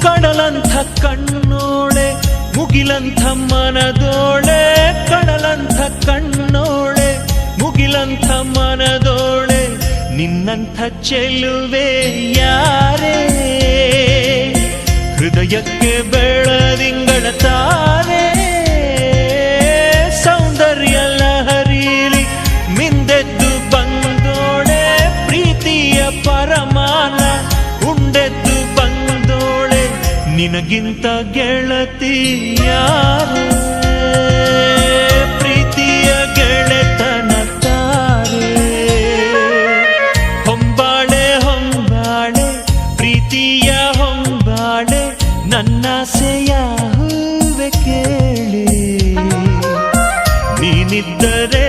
ಕಡಲಂಥ ಕಣ್ಣೋಳೆ ಮುಗಿಲಂಥ ಮನದೋಳೆ, ಕಡಲಂಥ ಕಣ್ಣೋಳೆ ಮುಗಿಲಂಥ ಮನದೋಳೆ, ನಿನ್ನಂಥ ಚೆಲುವೆ ಯಾರೇ, ಹೃದಯಕ್ಕೆ ಬೆಳದಿಂಗಳ ತಾರೆ, ಸೌಂದರ್ಯ ಲಹರೀಲಿ ಮಿಂದೆದ್ದು ಬಂದೋಳೆ, ಪ್ರೀತಿಯ ಪರಮಾನ ಉಂಡೆದ್ದು ಬಂದೋಳೆ, ನಿನಗಿಂತ ಗೆಳತಿ ಯಾರೇ, ಪ್ರೀತಿಯ ಗೆಳೆತನ ತಾರೆ, ಹೊಂಬಾಳೆ ಹೊಂಬಾಳೆ ಪ್ರೀತಿಯ ಹೊಂಬಾಳೆ, ನನ್ನಾಸೆಯ ಹೂವೆ ಕೇಳಿ, ನೀನಿದ್ದರೆ